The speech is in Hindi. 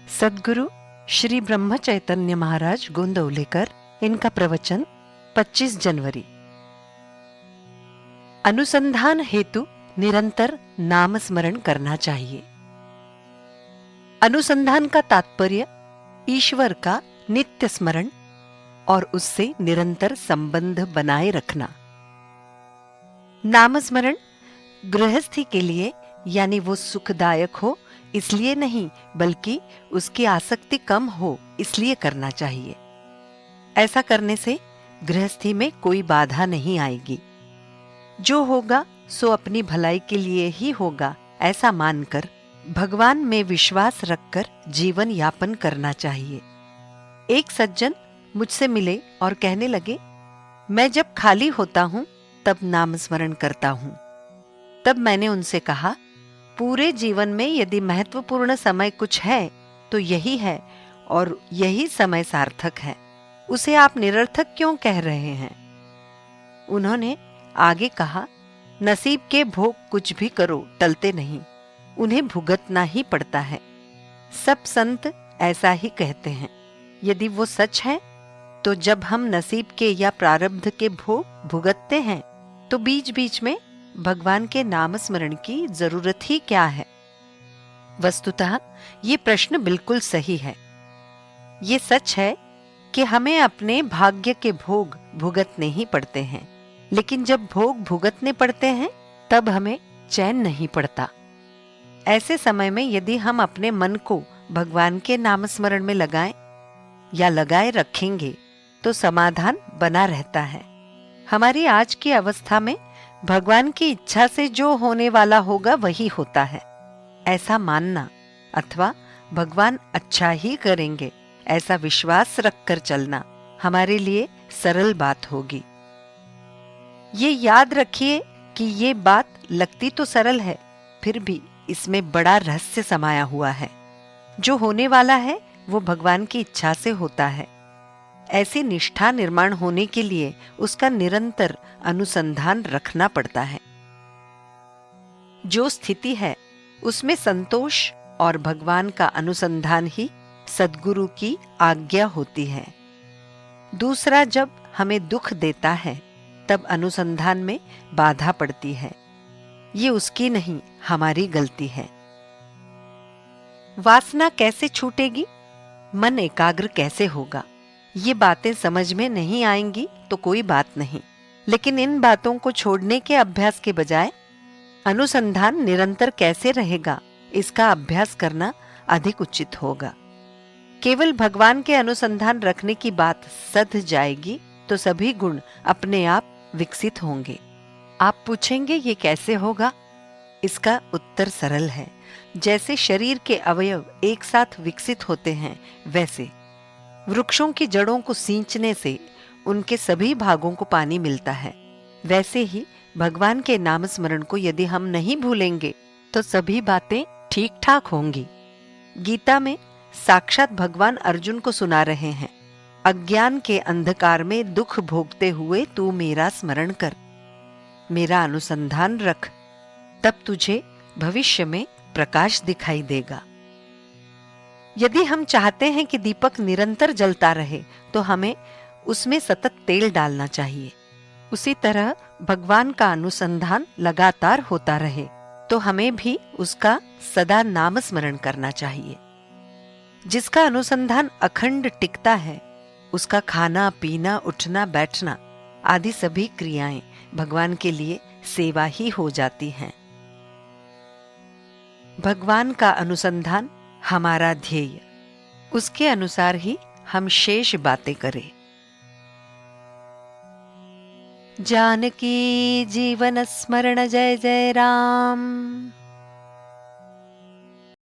सद्गुरु श्री ब्रह्म चैतन्य महाराज गोंदवलेकर, इनका प्रवचन 25 जनवरी। अनुसंधान हेतु निरंतर नाम स्मरण करना चाहिए। अनुसंधान का तात्पर्य ईश्वर का नित्य स्मरण और उससे निरंतर संबंध बनाए रखना। नाम स्मरण गृहस्थी के लिए यानी वो सुखदायक हो इसलिए नहीं, बल्कि उसकी आसक्ति कम हो इसलिए करना चाहिए। ऐसा करने से गृहस्थी में कोई बाधा नहीं आएगी। जो होगा सो अपनी भलाई के लिए ही होगा, ऐसा मानकर भगवान में विश्वास रखकर जीवन यापन करना चाहिए। एक सज्जन मुझसे मिले और कहने लगे, मैं जब खाली होता हूं तब नाम स्मरण करता हूं। तब मैंने उनसे कहा, पूरे जीवन में यदि महत्वपूर्ण समय कुछ है तो यही है और यही समय सार्थक है। उसे आप निरर्थक क्यों कह रहे हैं? उन्होंने आगे कहा, नसीब के भोग कुछ भी करो टलते नहीं, उन्हें भुगतना ही पड़ता है। सब संत ऐसा ही कहते हैं। यदि वो सच है तो जब हम नसीब के या प्रारब्ध के भोग भुगतते हैं तो बीच बीच में भगवान के नाम स्मरण की जरूरत ही क्या है? वस्तुतः ये प्रश्न बिल्कुल सही है। ये सच है कि हमें अपने भाग्य के भोग भुगतने ही पड़ते हैं, लेकिन जब भोग भुगतने पड़ते हैं तब हमें चैन नहीं पड़ता। ऐसे समय में यदि हम अपने मन को भगवान के नाम स्मरण में लगाएं या लगाए रखेंगे तो समाधान बना रहता है। हमारी आज की अवस्था में भगवान की इच्छा से जो होने वाला होगा वही होता है, ऐसा मानना अथवा भगवान अच्छा ही करेंगे ऐसा विश्वास रखकर चलना हमारे लिए सरल बात होगी। ये याद रखिए कि ये बात लगती तो सरल है, फिर भी इसमें बड़ा रहस्य समाया हुआ है। जो होने वाला है वो भगवान की इच्छा से होता है। ऐसी निष्ठा निर्माण होने के लिए उसका निरंतर अनुसंधान रखना पड़ता है। जो स्थिति है उसमें संतोष और भगवान का अनुसंधान ही सद्गुरु की आज्ञा होती है। दूसरा जब हमें दुख देता है तब अनुसंधान में बाधा पड़ती है। ये उसकी नहीं, हमारी गलती है। वासना कैसे छूटेगी? मन एकाग्र कैसे होगा? ये बातें समझ में नहीं आएंगी तो कोई बात नहीं, लेकिन इन बातों को छोड़ने के अभ्यास के बजाय अनुसंधान निरंतर कैसे रहेगा, इसका अभ्यास करना अधिक उचित होगा। केवल भगवान के अनुसंधान रखने की बात सध जाएगी तो सभी गुण अपने आप विकसित होंगे। आप पूछेंगे ये कैसे होगा? इसका उत्तर सरल है। जैसे शरीर के अवयव एक साथ विकसित होते हैं, वैसे वृक्षों की जड़ों को सींचने से उनके सभी भागों को पानी मिलता है। वैसे ही भगवान के नाम स्मरण को यदि हम नहीं भूलेंगे तो सभी बातें ठीक ठाक होंगी। गीता में साक्षात भगवान अर्जुन को सुना रहे हैं, अज्ञान के अंधकार में दुख भोगते हुए तू मेरा स्मरण कर, मेरा अनुसंधान रख, तब तुझे भविष्य में प्रकाश दिखाई देगा। यदि हम चाहते हैं कि दीपक निरंतर जलता रहे तो हमें उसमें सतत तेल डालना चाहिए। उसी तरह भगवान का अनुसंधान लगातार होता रहे तो हमें भी उसका सदा नाम स्मरण करना चाहिए। जिसका अनुसंधान अखंड टिकता है उसका खाना पीना उठना बैठना आदि सभी क्रियाएं भगवान के लिए सेवा ही हो जाती हैं। भगवान का अनुसंधान हमारा ध्येय, उसके अनुसार ही हम शेष बातें करें। जानकी जीवन स्मरण जय जय राम।